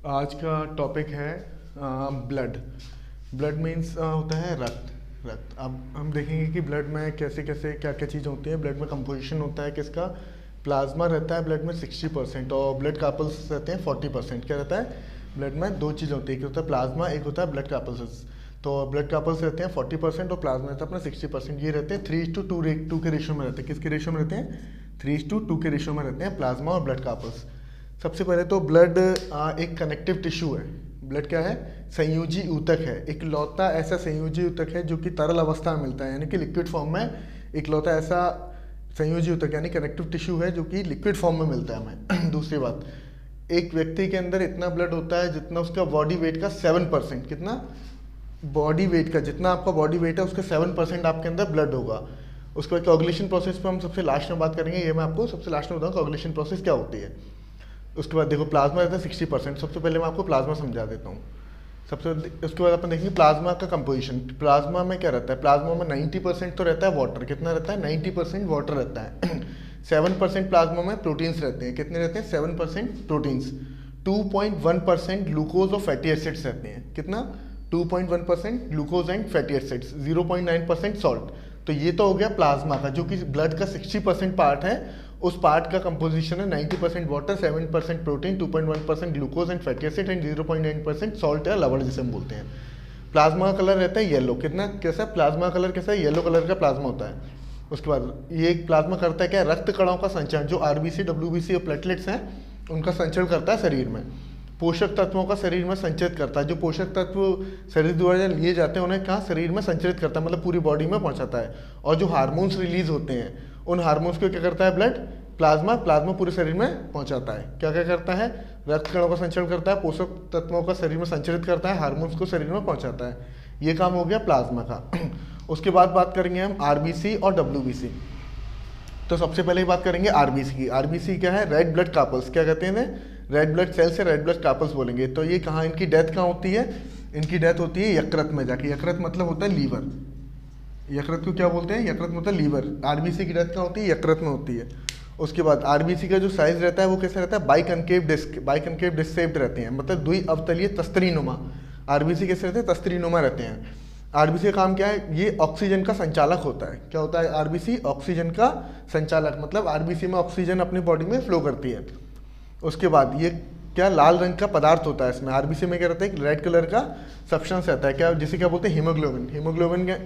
आज का टॉपिक है ब्लड। ब्लड मीन्स होता है रक्त। अब हम देखेंगे कि ब्लड में कैसे कैसे क्या क्या चीज़ होती है। ब्लड में कंपोजिशन होता है किसका, प्लाज्मा रहता है ब्लड में 60% और ब्लड कार्पल्स रहते हैं 40%। क्या रहता है ब्लड में, दो चीज़ होती है, एक होता है प्लाज्मा, एक होता है ब्लड कार्पल्स। तो ब्लड कार्पल्स रहते हैं 40% और प्लाज्मा रहता है अपना 60%। ये रहते हैं 3:2 के रेशियो में रहते हैं। किसके रेशियो में रहते हैं? 3:2 के रेशियो में रहते हैं प्लाज्मा और ब्लड कार्पल्स। सबसे पहले तो ब्लड एक कनेक्टिव टिश्यू है। ब्लड क्या है? संयोजी ऊतक है। इकलौता ऐसा संयोजी ऊतक है जो कि तरल अवस्था में मिलता है, यानी कि लिक्विड फॉर्म में इकलौता ऐसा संयोजी ऊतक यानी कनेक्टिव टिश्यू है जो कि लिक्विड फॉर्म में मिलता है हमें। दूसरी बात, एक व्यक्ति के अंदर इतना ब्लड होता है जितना उसका बॉडी वेट का 7%। कितना? बॉडी वेट का, जितना आपका बॉडी वेट है उसका 7% आपके अंदर ब्लड होगा। उसके बाद कोagulation प्रोसेस पर हम सबसे लास्ट में बात करेंगे। ये मैं आपको सबसे लास्ट में बताऊँ कोagulation प्रोसेस क्या होती है। उसके बाद देखो प्लाज्मा रहता है 60%। सबसे पहले मैं आपको प्लाज्मा समझा देता हूँ। उसके बाद अपन देखेंगे प्लाज्मा का कंपोजिशन। प्लाज्मा में क्या रहता है? प्लाज्मा में 90% तो रहता है वाटर। कितना रहता है? 90% वाटर रहता है। 7% प्लाज्मा में प्रोटीन्स रहते हैं। कितने रहते हैं? 7% प्रोटीन्स। 2.1% ग्लूकोज और फैटी एसिड्स रहते हैं। कितना? 2.1% glucose and fatty acids, 0.9% salt. तो ये तो हो गया प्लाज्मा का, जो कि ब्लड का 60% पार्ट है। उस पार्ट का कंपोजिशन है 90% water, 7% protein, 2.1% glucose and fatty acid and 0.9% salt या लवण जिसे हम बोलते हैं। प्लाज्मा का कलर रहता है येलो। कितना कैसा? प्लाज्मा कलर कैसा है? येलो कलर का प्लाज्मा होता है। उसके बाद ये प्लाज्मा करता है क्या? रक्त कणों का संचरण, जो आरबीसी, डब्ल्यूबीसी और प्लेटलेट्स हैं उनका संचरण करता है शरीर में। पोषक तत्वों का शरीर में संचरित करता है। जो पोषक तत्व शरीर द्वारा लिए जाते हैं उन्हें कहाँ शरीर में संचरित करता है, मतलब पूरी बॉडी में पहुंचाता है। और जो हार्मोन्स रिलीज होते हैं उन हार्मोन्स को क्या करता है ब्लड? प्लाज्मा पूरे शरीर में पहुंचाता है। क्या क्या करता है? रक्त कणों का संचरण करता है, पोषक तत्वों का शरीर में संचरित करता है, हार्मोन्स को शरीर में पहुंचाता है। ये काम हो गया प्लाज्मा का। उसके बाद बात करेंगे हम आरबीसी और डब्ल्यूबीसी। तो सबसे पहले बात करेंगे आरबीसी की। आरबीसी क्या है? Red blood carpals. क्या कहते हैं? रेड ब्लड सेल्स से रेड ब्लड कार्पल्स बोलेंगे। तो ये कहाँ, इनकी डेथ कहाँ होती है? इनकी डेथ होती है यकृत में जाके। यकृत मतलब होता है लीवर। यकृत को क्या बोलते हैं? यकृत मतलब लीवर। आरबीसी की डेथ कहाँ होती है? यकृत में होती है। उसके बाद आरबीसी का जो साइज रहता है वो कैसा रहता है? बाइकनकेव डिस्क शेप्ड रहते हैं, मतलब द्विअवतलीय तस्त्रीनुमा। आरबीसी कैसे रहते हैं? तस्त्रीनुमा रहते हैं। आरबीसी का काम क्या है? ये ऑक्सीजन का संचालक होता है। क्या होता है आरबीसी? ऑक्सीजन का संचालक, मतलब आरबीसी में ऑक्सीजन अपनी बॉडी में फ्लो करती है। उसके बाद ये क्या लाल रंग का पदार्थ होता है इसमें। आरबीसी में क्या रहता है? रेड कलर का सब्सटेंस रहता है। क्या, जिसे क्या बोलते हैं? हीमोग्लोबिन। हीमोग्लोबिन क्या?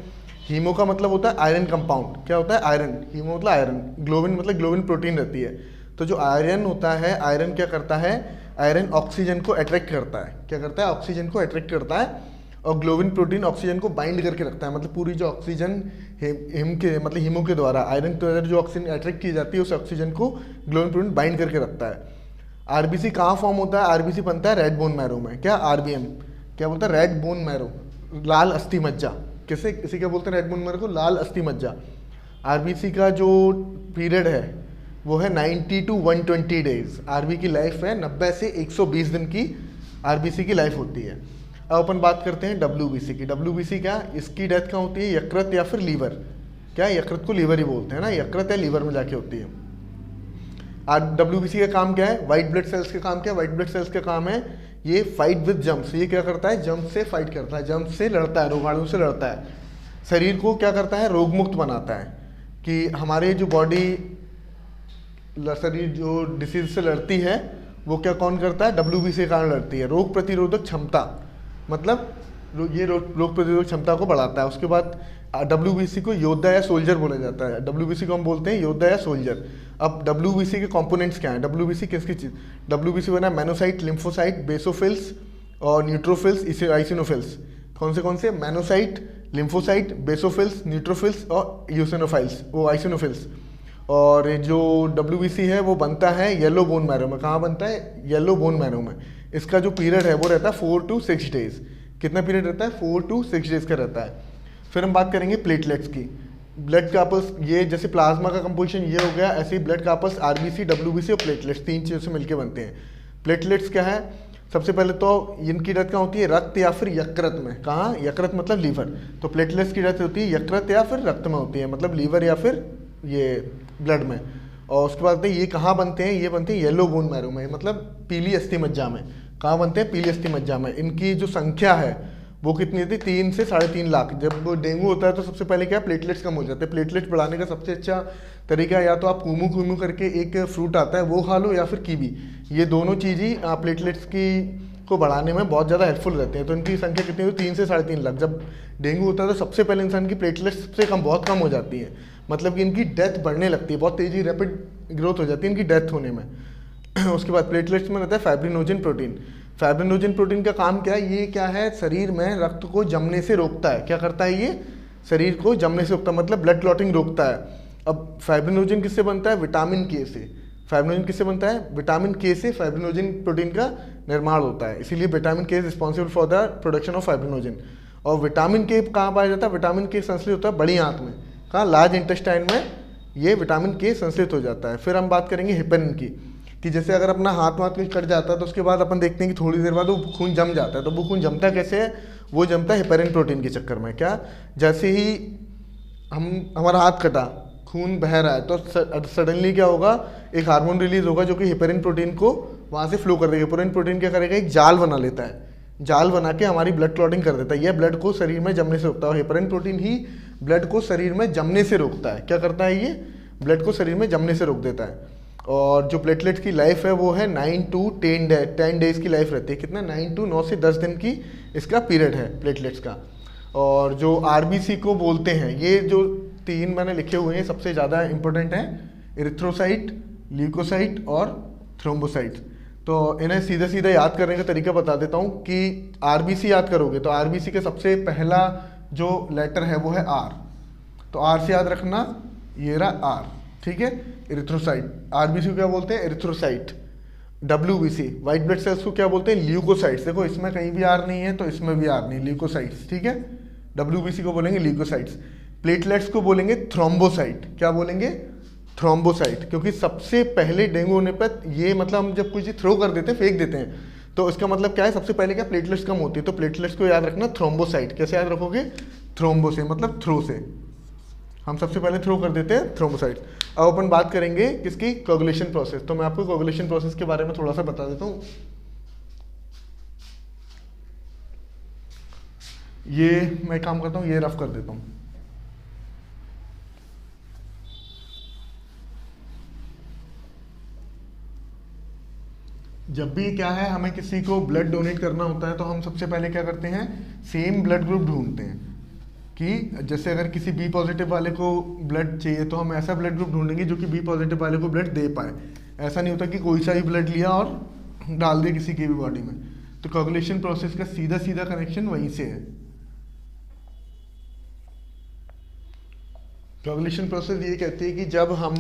हीमो का मतलब होता है आयरन कंपाउंड। क्या होता है? आयरन। हीमो मतलब आयरन, ग्लोबिन मतलब ग्लोबिन प्रोटीन रहती है। तो जो आयरन होता है, आयरन क्या करता है? आयरन ऑक्सीजन को अट्रैक्ट करता है। क्या करता है? ऑक्सीजन को अट्रैक्ट करता है। और ग्लोबिन प्रोटीन ऑक्सीजन को बाइंड करके रखता है, मतलब पूरी जो ऑक्सीजन हिम के मतलब हीमो के द्वारा आयरन के द्वारा जो ऑक्सीजन अट्रैक्ट की जाती है उस ऑक्सीजन को ग्लोबिन प्रोटीन बाइंड करके रखता है। आरबीसी कहाँ फॉर्म होता है? आरबीसी बनता है रेड बोन मैरो में। क्या? आरबीएम क्या बोलता है? रेड बोन मैरो, लाल अस्थि मज्जा। किसे किसे क्या बोलते हैं? रेड बोन मैरो को लाल अस्थि मज्जा। आरबीसी का जो पीरियड है वो है 90 to 120 डेज। आरबी की लाइफ है 90 से 120 दिन की आरबीसी की लाइफ होती है। अब अपन बात करते हैं डब्ल्यूबीसी की। डब्ल्यूबीसी क्या? इसकी डेथ कहाँ होती है? यकृत या फिर लीवर। क्या? यकृत को लीवर ही बोलते हैं ना, यकृत या लीवर में जाके होती है। डब्ल्यूबीसी का काम क्या है? व्हाइट ब्लड सेल्स का काम क्या है? व्हाइट ब्लड सेल्स का काम है ये फाइट विद जम्स। ये क्या करता है? जम्स से फाइट करता है, जम्स से लड़ता है, रोगाणु से लड़ता है। शरीर को क्या करता है? रोग मुक्त बनाता है। कि हमारे जो बॉडी शरीर जो डिसीज से लड़ती है वो क्या कौन करता है? डब्ल्यूबीसी के कारण लड़ती है। रोग प्रतिरोधक क्षमता, मतलब ये रोग प्रतिरोधक क्षमता को बढ़ाता है। उसके बाद डब्ल्यूबीसी को योद्धा या सोल्जर बोला जाता है। डब्ल्यूबीसी को हम बोलते हैं योद्धा या सोल्जर। अब डब्ल्यूबीसी के कंपोनेंट्स क्या हैं? डब्ल्यूबीसी किसकी चीज? डब्ल्यूबीसी बना मैनोसाइट, लिम्फोसाइट, बेसोफिल्स और न्यूट्रोफिल्स, आइसिनोफिल्स। कौन से? मैनोसाइट, लिम्फोसाइट, बेसोफिल्स, न्यूट्रोफिल्स और यूसिनोफाइल्स, वो आइसिनोफिल्स। और जो डब्ल्यूबीसी है वो बनता है येलो बोन मैरो में। कहाँ बनता है? येलो बोन मैरो में। इसका जो पीरियड है वो रहता है 4 to 6 डेज। कितना पीरियड रहता है? 4 to 6 डेज का रहता है। फिर हम बात करेंगे प्लेटलेट्स की। ब्लड कार्पल्स, ये जैसे प्लाज्मा का कंपोजिशन ये हो गया, ऐसे ही ब्लड कार्पल्स आरबीसी, डब्ल्यूबीसी और प्लेटलेट्स, तीन चीज़ों से मिलकर बनते हैं। प्लेटलेट्स क्या है? सबसे पहले तो इनकी डेथ कहाँ होती है? रक्त या फिर यकृत में। कहाँ? यकृत मतलब लीवर। तो प्लेटलेट्स की डेथ होती है यकृत या फिर रक्त में होती है, मतलब लीवर या फिर ये ब्लड में। और उसके बाद ये कहाँ बनते हैं? ये बनते हैं येलो बोन मैरो में, मतलब पीली अस्थि मज्जा में। कहाँ बनते हैं? पीली अस्थि मज्जा में। इनकी जो संख्या है वो कितनी थी? 3 से 3.5 लाख। जब डेंगू होता है तो सबसे पहले क्या, प्लेटलेट्स कम हो जाते हैं। प्लेटलेट्स बढ़ाने का सबसे अच्छा तरीका या तो आप कूमू कूमू करके एक फ्रूट आता है वो खा लो, या फिर कीवी। ये दोनों चीज़ ही प्लेटलेट्स की को बढ़ाने में बहुत ज़्यादा हेल्पफुल रहते हैं। तो इनकी संख्या कितनी हुई? 3 से 3.5 लाख। जब डेंगू होता है तो सबसे पहले इंसान की प्लेटलेट्स सबसे कम, बहुत कम हो जाती है, मतलब कि इनकी डेथ बढ़ने लगती है, बहुत तेज़ी रैपिड ग्रोथ हो जाती है इनकी डेथ होने में। उसके बाद प्लेटलेट्स में रहता है फाइब्रिनोजन प्रोटीन। फाइब्रिनोजन प्रोटीन का काम क्या है? ये क्या है, शरीर में रक्त को जमने से रोकता है। क्या करता है ये? शरीर को जमने से रोकता है, मतलब ब्लड क्लॉटिंग रोकता है। अब फाइब्रिनोजन किससे बनता है? विटामिन के से। फाइब्रिनोजन किससे बनता है? विटामिन के से फाइब्रिनोजन प्रोटीन का निर्माण होता है, इसीलिए विटामिन के is responsible for the production of fibrinogen. और विटामिन के कहाँ पाया जाता है? विटामिन के संश्लित होता है बड़ी आंत में। कहाँ? लार्ज इंटेस्टाइन में ये विटामिन के संश्लित हो जाता है। फिर हम बात करेंगे हेपेरिन की, कि जैसे अगर अपना हाथ वाथ कुछ कट जाता है तो उसके बाद अपन देखते हैं कि थोड़ी देर बाद वो खून जम जाता है। तो वो खून जमता कैसे है? वो जमता है हेपेरिन प्रोटीन के चक्कर में। क्या? जैसे ही हमारा हाथ कटा, खून बह रहा है, तो सडनली क्या होगा, एक हार्मोन रिलीज होगा जो कि हेपेरिन प्रोटीन को वहाँ से फ्लो कर देगा। हेपेरिन प्रोटीन क्या करेगा? एक जाल बना लेता है, जाल बना के हमारी ब्लड क्लॉटिंग कर देता है। यह ब्लड को शरीर में जमने से रोकता है, और हेपेरिन प्रोटीन ही ब्लड को शरीर में जमने से रोकता है। क्या करता है ये? ब्लड को शरीर में जमने से रोक देता है। और जो प्लेटलेट्स की लाइफ है वो है 9 to 10 डेज की लाइफ रहती है। कितना? 9 से 10 दिन की इसका पीरियड है प्लेटलेट्स का। और जो आरबीसी को बोलते हैं, ये जो 3 मैंने लिखे हुए हैं सबसे ज़्यादा इंपॉर्टेंट हैं, इरिथ्रोसाइट, ल्यूकोसाइट और थ्रोम्बोसाइट। तो इन्हें सीधे सीधे याद करने का तरीका बता देता हूँ कि आरबीसी याद करोगे तो आरबीसी का सबसे पहला जो लेटर है वो है आर। तो आर से याद रखना, ये रहा आर, ठीक है। इरिथ्रोसाइट, आरबीसी को क्या बोलते हैं? Erythrocyte. WBC, white blood cells को क्या बोलते हैं? ल्यूकोसाइट्स। देखो इसमें कहीं भी आर नहीं है तो इसमें भी आर नहीं, ल्यूकोसाइट्स, ठीक है। डब्ल्यूबीसी को बोलेंगे ल्यूकोसाइट्स। प्लेटलेट्स को बोलेंगे थ्रोम्बोसाइट। क्या बोलेंगे? थ्रोम्बोसाइट। क्योंकि सबसे पहले डेंगू होने पर ये, मतलब हम जब कोई चीज़ थ्रो कर देते हैं, फेंक देते हैं, तो इसका मतलब क्या है? सबसे पहले क्या? प्लेटलेट्स कम होती है। तो प्लेटलेट्स को याद रखना थ्रोम्बोसाइट। कैसे याद रखोगे? थ्रोम्बो से, मतलब थ्रो से। हम सबसे पहले थ्रो कर देते हैं, थ्रोम्बोसाइट। अब अपन बात करेंगे किसकी? Coagulation process. तो मैं आपको कोगुलेशन प्रोसेस के बारे में थोड़ा सा बता देता हूँ। ये मैं काम करता हूँ, ये रफ कर देता हूँ। जब भी क्या है, हमें किसी को ब्लड डोनेट करना होता है तो हम सबसे पहले क्या करते हैं? सेम ब्लड ग्रुप ढूंढते हैं। कि जैसे अगर किसी बी पॉजिटिव वाले को ब्लड चाहिए तो हम ऐसा ब्लड ग्रुप ढूंढेंगे जो कि बी पॉजिटिव वाले को ब्लड दे पाए। ऐसा नहीं होता कि कोई सा भी ब्लड लिया और डाल दिया किसी की भी बॉडी में। तो कोगुलेशन प्रोसेस का सीधा सीधा कनेक्शन वहीं से है। कोगुलेशन प्रोसेस ये कहती है कि जब हम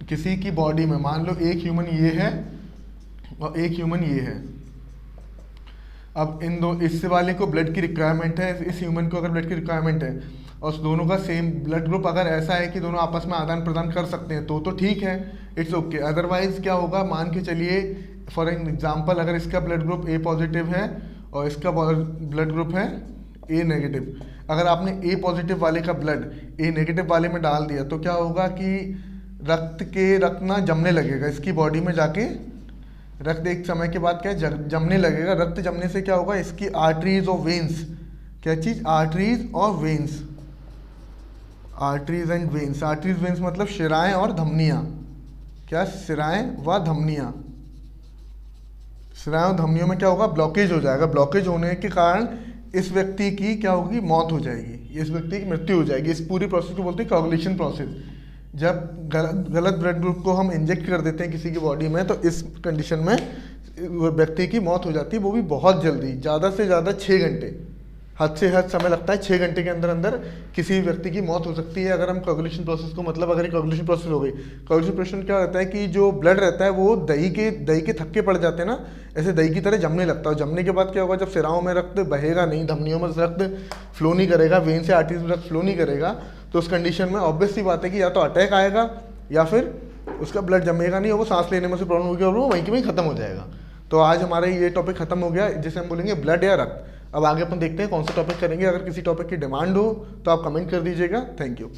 किसी की बॉडी में, मान लो एक ह्यूमन ये है और एक ह्यूमन ये है, अब इन दो, इस वाले को ब्लड की रिक्वायरमेंट है, इस ह्यूमन को अगर ब्लड की रिक्वायरमेंट है, और दोनों का सेम ब्लड ग्रुप अगर ऐसा है कि दोनों आपस में आदान प्रदान कर सकते हैं तो ठीक है, इट्स ओके। अदरवाइज क्या होगा? मान के चलिए फॉर एग्जांपल, अगर इसका ब्लड ग्रुप ए पॉजिटिव है और इसका ब्लड ग्रुप है ए नेगेटिव, अगर आपने ए पॉजिटिव वाले का ब्लड ए नेगेटिव वाले में डाल दिया तो क्या होगा कि रक्त ना जमने लगेगा इसकी बॉडी में जाके। रक्त एक समय के बाद क्या जमने लगेगा। रक्त जमने से क्या होगा? इसकी आर्टरीज और वेन्स, क्या चीज़? आर्टरीज और veins, arteries and veins. Arteries veins मतलब शिराएं और धमनियाँ। क्या? शिराएं व धमनियाँ। शिराएं और धमनियों में क्या होगा? ब्लॉकेज हो जाएगा। ब्लॉकेज होने के कारण इस व्यक्ति की क्या होगी? मौत हो जाएगी, इस व्यक्ति की मृत्यु हो जाएगी। इस पूरी प्रोसेस को बोलते हैं कोगुलेशन प्रोसेस। जब गलत ब्लड ग्रुप को हम इंजेक्ट कर देते हैं किसी की बॉडी में तो इस कंडीशन में व्यक्ति की मौत हो जाती है, वो भी बहुत जल्दी, ज़्यादा से ज़्यादा 6 घंटे, हद से हद समय लगता है। 6 घंटे के अंदर अंदर किसी व्यक्ति की मौत हो सकती है अगर हम कोगुलेशन प्रोसेस को, मतलब अगर कोगुलेशन प्रोसेस हो गई। कोगुलेशन प्रोसेस क्या रहता है कि जो ब्लड रहता है वो दही के थक्के पड़ जाते हैं ना, ऐसे दही की तरह जमने लगता है। जमने के बाद क्या होगा? जब सिराओं में रक्त बहेगा नहीं, धमनियों में रक्त फ्लो नहीं करेगा, वेन से आर्टरीज में रक्त फ्लो नहीं करेगा, तो उस कंडीशन में ऑब्वियस सी बात है कि या तो अटैक आएगा या फिर उसका ब्लड जमेगा नहीं और वो सांस लेने में से प्रॉब्लम होगी और वो वहीं के वहीं खत्म हो जाएगा। तो आज हमारा ये टॉपिक खत्म हो गया, जिसे हम बोलेंगे ब्लड या रक्त। अब आगे अपन देखते हैं कौन सा टॉपिक करेंगे। अगर किसी टॉपिक की डिमांड हो तो आप कमेंट कर दीजिएगा। Thank you.